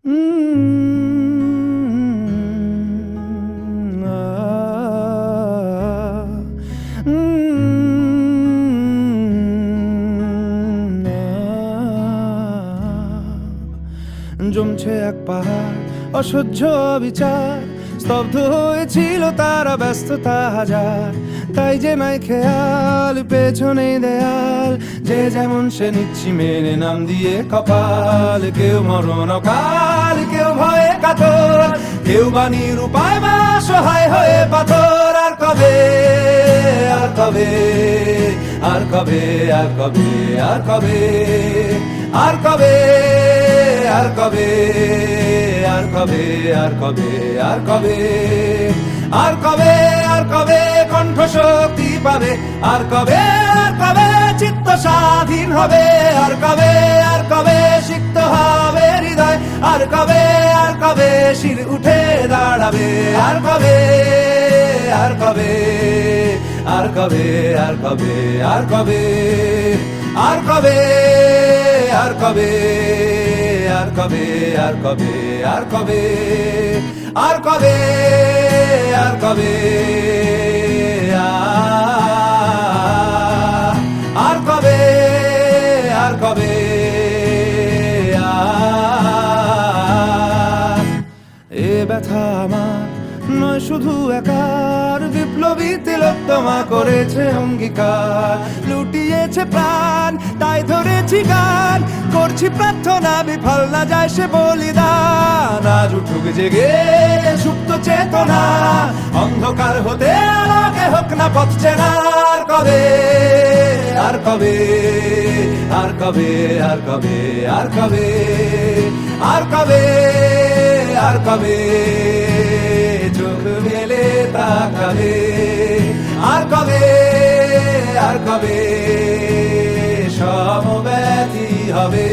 জমছে এক পাহাড় অসহ্য বিচার, স্তব্ধ হয়েছিল তারা ব্যস্ততা হাজার। তাই যে নাই খেয়াল পেছনে দেয়াল, যে যেমন সে নিচ্ছি মেনে নাম দিয়ে কপাল। কেউ মরণ অকাল, কেউ ভয়ে কাতর, কেউ বাণীর উপায় বা সহায় হয়ে পাথর। আর কবে, আর কবে, আর কবে, আর কবে, আর কবে, আর কবে, আর কবে, আর কবে, আর কবে, আর কবে, আর কবে, আর কবে কণ্ঠ শক্তি পাবে? আর কবে, আর কবে চিত্ত স্বাধীন হবে? আর কবে, আর কবে সিক্ত হবে হৃদয়? আর কবে, আর কবে শির উঠে দাঁড়াবে? আর কবে, আর কবে, আর কবে, আর কবে, আর কবে, আর কবে, আর কবে, আর কবে, আর কবে, আর কবে, আর কবে, আর কবে, আর কবে, আর কবে, এ ব্যথা আমার নয় শুধু একার, বিপ্লবী তিলোত্তমা করেছে অঙ্গীকার। লুটিয়েছে প্রাণ তাই ধরেছি গান, করছি প্রার্থনা বিফল না যায় সে বলিদান। আজ উঠুক জেগে সুপ্ত চেতনা, অন্ধকার হতে আলোকে হোক না পথ চেনা। আর কবে, আর কবে, আর কবে, আর কবে, আর কবে, আর কবে, আর কবে চোখ মেলে তাকাবে? আর কবে, আর কবে সমব্যথী হবে?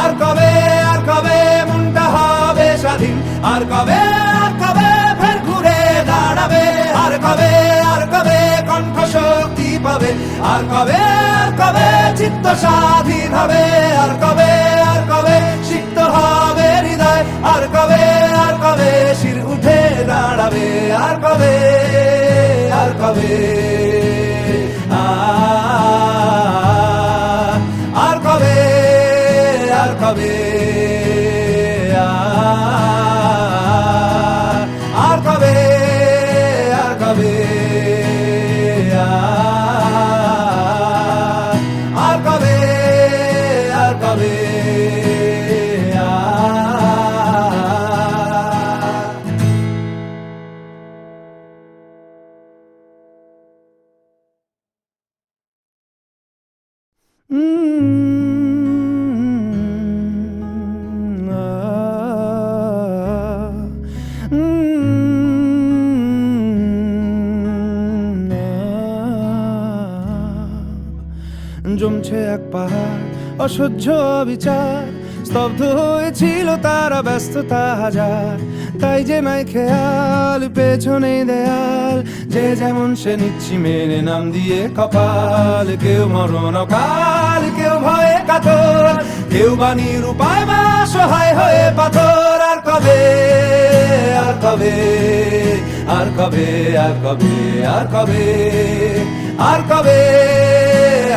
আর কবে, আর কবে মনটা হবে স্বাধীন? আর কবে, আর কবে ফের ঘুরে দাঁড়াবে? আর কবে, আর কবে কণ্ঠ শক্তি পাবে? আর কবে, আর কবে চিত্ত স্বাধীন হবে? আর কবে, আর কবে সিক্ত হবে হৃদয়? আর কবে, আর কবে শির উঠে দাঁড়াবে? আর কবে, আর কবে, আর কবে, আর কবে, আর কবে, আর কবে, আর কবে, আর কবে। জমছে এক পাহাড় অসহ্য বিচার, স্তব্ধ হয়েছিল তারা ব্যস্ততা হাজার। তাই যে নাই খেয়াল পেছনে দেয়াল, যে যেমন সে নিচ্ছি মেনে নাম দিয়ে কপাল। কেউ মরণ অকাল, কেউ ভয়ে কাতর, কেউ বাণীর উপায় বা সহায় হয়ে পাথর। আর কবে, আর কবে, আর কবে, আর কবে, আর কবে, আর কবে,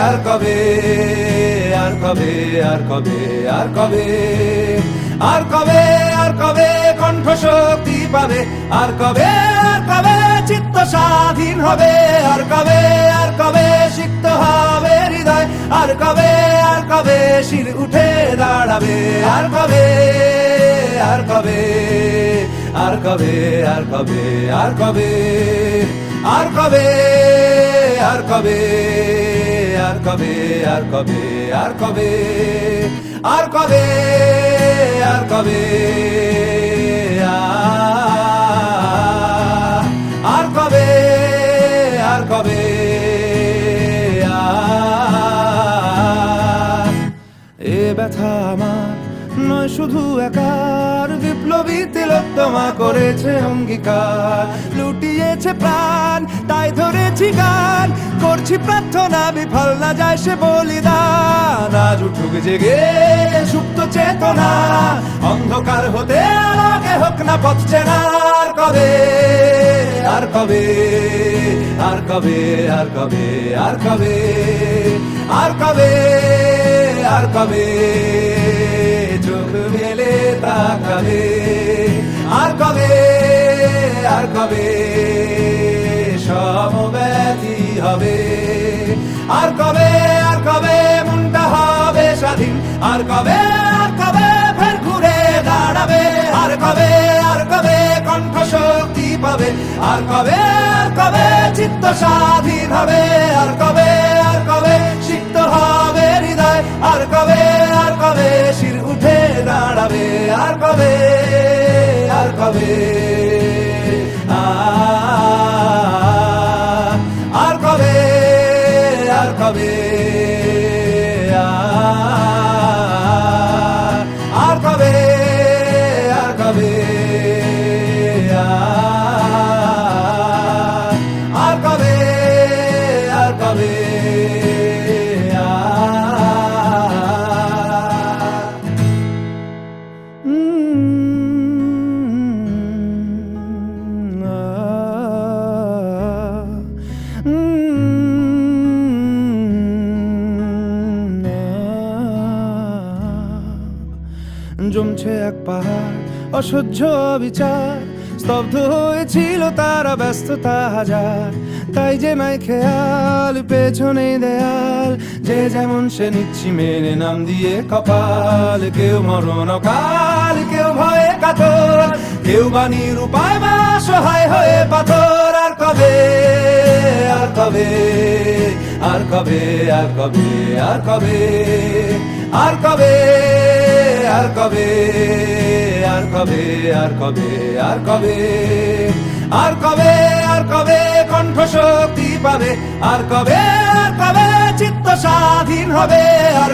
আর কবে, আর কবে, আর কবে, আর কবে, আর কবে, আর কবে কণ্ঠ শক্তি পাবে? আর কবে, আর কবে চিত্ত স্বাধীন হবে? আর কবে, আর কবে সিক্ত হবে হৃদয়? আর কবে, আর কবে শির উঠে দাঁড়াবে? আর কবে, আর কবে, আর কবে, আর কবে, আর কবে, আর কবে, আর কবে, আর কবে, আর কবে, আর কবে, আর কবে, আর কবে, আর কবে, আর কবে, এ ব্যথা আমার নয় শুধু একার, বিপ্লবী তিলোত্তমা করেছে অঙ্গীকার। লুটিয়েছে প্রাণ তাই ধরেছি গান, করছি প্রার্থনা বিফল না যায় সে বলিদান। আজ উঠুক জেগে সুপ্ত চেতনা, অন্ধকার অন্ধকার হতে আলোকে হোক না পথ চেনা। আর কবে, আর কবে, আর কবে, আর কবে, আর কবে, আর কবে, আর কবে চোখ মেলে তাকাবে। আর কবে, আর কবে সমব্যথী হবে। আর কবে, আর কবে মনটা হবে স্বাধীন। আর কবে, আর কবে ফের ঘুরে দাঁড়াবে। আর কবে, আর কবে কণ্ঠ শক্তি পাবে। আর কবে, আর কবে চিত্ত স্বাধীন হবে। আর কবে, আর কবে সিক্ত হবে হৃদয়। আর কবে, আর কবে শির উঠে দাঁড়াবে। আর কবে, আর কবে, আর কবে, আর কবে, আর কবে, আর কবে, আর কবে, আর কবে, জমছে এক পাহাড় অসহ্য বিচার, স্তব্ধ হয়েছিল তারা ব্যস্ততা হাজার। তাই যে নাই খেয়াল পেছনে দেয়াল, যে যেমন সে নিচ্ছি মেনে নাম দিয়ে কপাল। কেউ মরণ কাল, কেউ ভয়ে কাতর, কেউ বাণীর উপায় বা সহায় হয়ে পাথর। আর কবে, আর কবে, আর কবে, আর কবে, আর কবে, আর কবে, আর কবে, আর কবে, আর কবে, আর কবে, আর কবে, আর কবে কণ্ঠ শক্তি পাবে। আর কবে, আর কবে চিত্ত স্বাধীন হবে। আর